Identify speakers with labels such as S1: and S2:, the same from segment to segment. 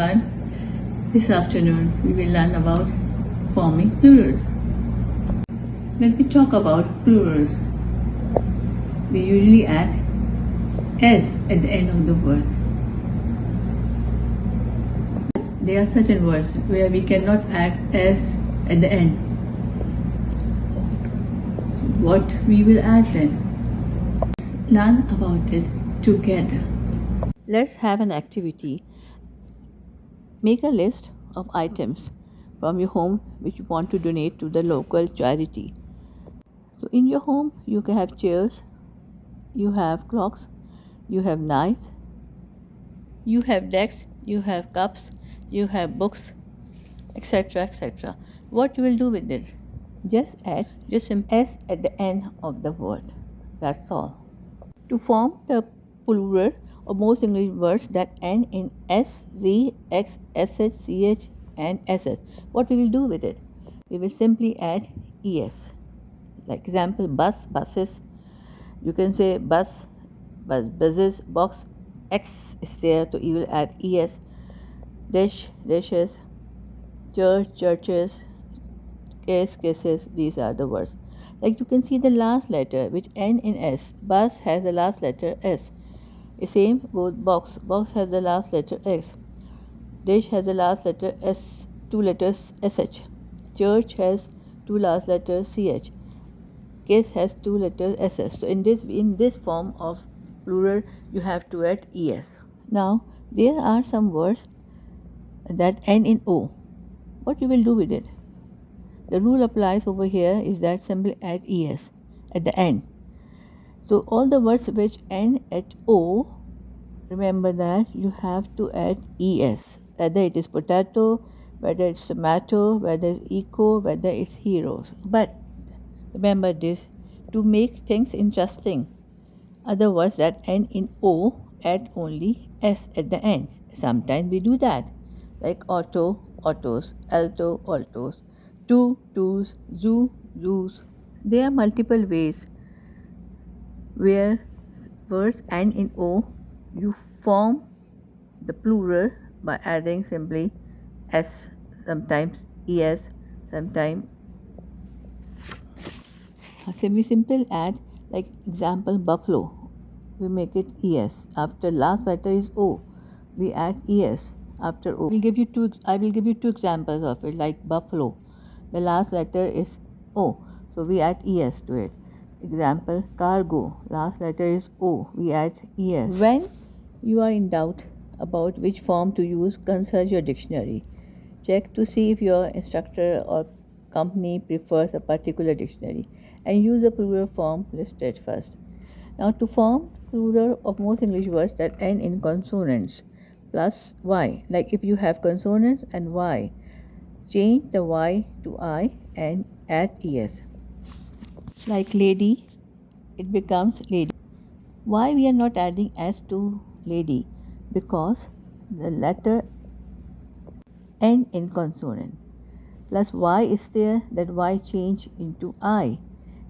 S1: And this afternoon we will learn about forming plurals. When we talk about plurals, we usually add s at the end of the word. There are certain words where we cannot add s at the end. What we will add then? Learn about it together. Let's have an activity. Make a list of items from your home which you want to donate to the local charity. So in your home you can have chairs, you have clocks, you have knives, you have decks, you have cups, you have books, etc., etc. What you will do with it? Just add s at the end of the word. That's all. To form the plural of most English words that end in s, z, x, sh, ch, and ss, what we will do with it? We will simply add es. Like example, bus, buses. You can say bus, buses, box. X is there, so you will add es. Dish, dishes. Church, churches. Case, cases. These are the words. Like you can see the last letter which end in s. Bus has the last letter s. The same goes box. Box has the last letter x. Dish has the last letter s. Two letters sh. Church has two last letters ch. Case has two letters ss. So in this form of plural you have to add es. Now there are some words that end in o. What you will do with it? The rule applies over here is that simply add es at the end. So all the words which end at o, remember that you have to add es. Whether it is potato, whether it's tomato, whether it's eco, whether it's heroes. But remember this, to make things interesting, other words that end in o add only s at the end. Sometimes we do that, like auto, autos, alto, altos, two, twos, zoo, zoos. There are multiple ways where words end in o, you form the plural by adding simply s, sometimes es, sometimes simple add, like example buffalo, we make it es. After last letter is o, we add es after o. I will give you two examples of it, like buffalo. The last letter is o, so we add es to it. Example cargo, last letter is o, we add es. When you are in doubt about which form to use, consult your dictionary. Check to see if your instructor or company prefers a particular dictionary and use the plural form listed first. Now to form plural of most English words that end in consonants plus y, like if you have consonants and y, change the y to I and add es. Like lady, it becomes lady. Why we are not adding s to lady? Because the letter end in consonant plus y is there, that y change into I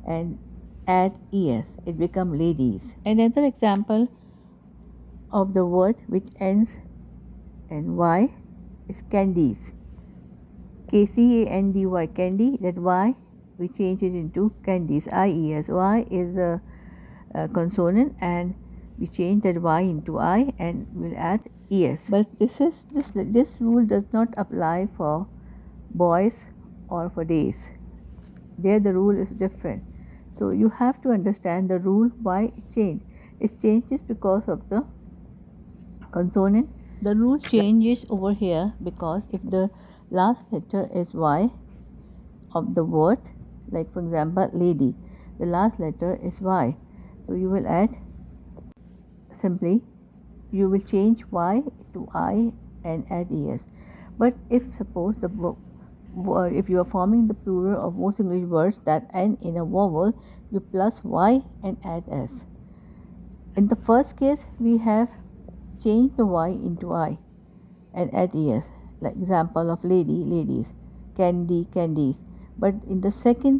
S1: and add es, it become ladies. Another example of the word which ends in y is candies. Candy, candy, that y we change it into candies, ies. Y is a consonant and we change that y into I and we'll add es. But this rule does not apply for boys or for days. There the rule is different. So you have to understand the rule why it changed. It changes because of the consonant. The rule changes over here because if the last letter is y of the word, like for example lady, the last letter is y, so you will add simply, you will change y to I and add es. But if suppose if you are forming the plural of most English words that end in a vowel, you plus y and add s. In the first case, we have changed the y into I and add es. Like example of lady, ladies, candy, candies. But in the second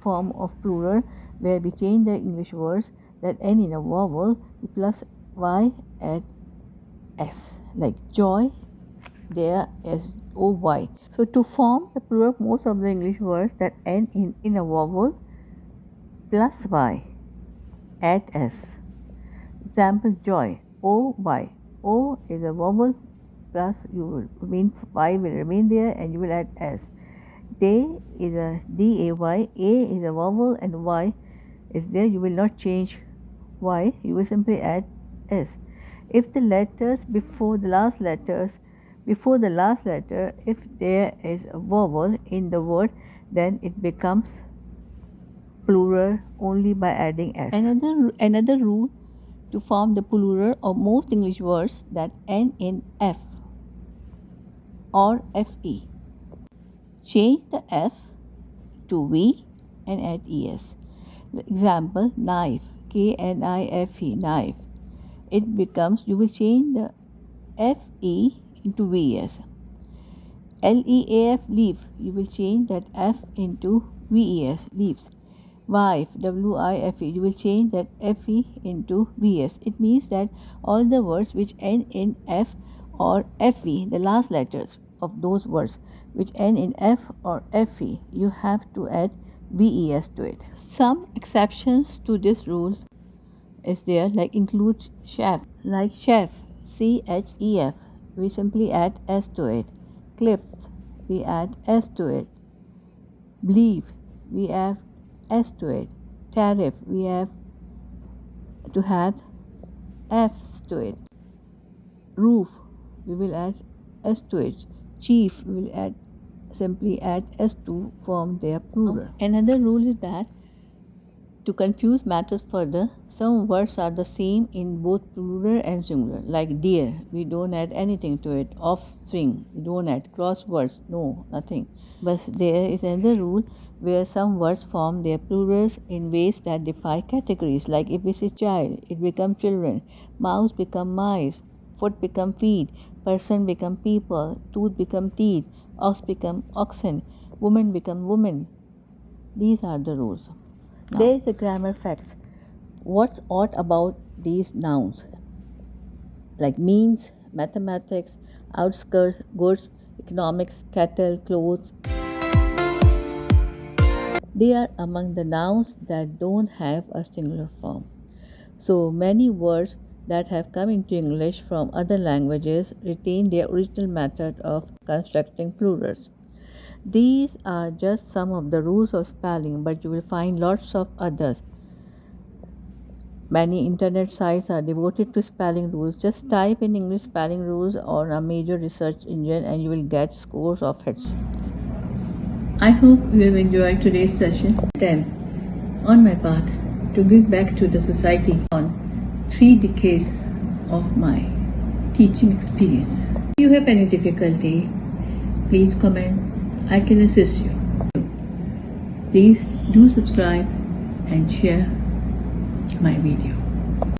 S1: form of plural, where we change the English words that end in a vowel, we plus y add s. Like joy, there as OY. So to form the plural of most of the English words that end in a vowel plus Y, add S. Example, joy, OY. O is a vowel plus you will mean Y will remain there and you will add S. Day is a DAY, A is a vowel and Y is there, you will not change Y, you will simply add S. If the letters before the last letter, if there is a vowel in the word, then it becomes plural only by adding S. Another rule to form the plural of most English words that end in F or FE. Change the F to V and add ES. Example, knife, KNIFE, knife. It becomes, you will change the FE into VS. LEAF, leaf, you will change that F into VES, leaves. Wife, WIFE, you will change that FE into VS. It means that all the words which end in F or FE, the last letters of those words which end in F or FE, you have to add VES to it. Some exceptions to this rule is there, like include chef, like chef, CHEF, we simply add S to it. Cliff, we add S to it. Believe, we add S to it. Tariff, we have to add F's to it. Roof, we will add S to it. Chief, we will simply add S to form their plural. Another rule is that to confuse matters further, some words are the same in both plural and singular, like deer, we don't add anything to it. Offspring, we don't add. Crosswords, no, nothing. But there is another rule where some words form their plurals in ways that defy categories, like if we say child, it becomes children, mouse become mice, foot become feet, person become people, tooth become teeth, ox become oxen, woman become woman. These are the rules. There is a grammar fact. What's odd about these nouns? Like means, mathematics, outskirts, goods, economics, cattle, clothes. They are among the nouns that don't have a singular form. So many words that have come into English from other languages retain their original method of constructing plurals. These are just some of the rules of spelling, but you will find lots of others. Many internet sites are devoted to spelling rules. Just type in English spelling rules on a major research engine and you will get scores of hits. I hope you have enjoyed today's session. Attempt on my part to give back to the society on 3 decades of my teaching experience. If you have any difficulty, please comment. I can assist you. Please do subscribe and share my video.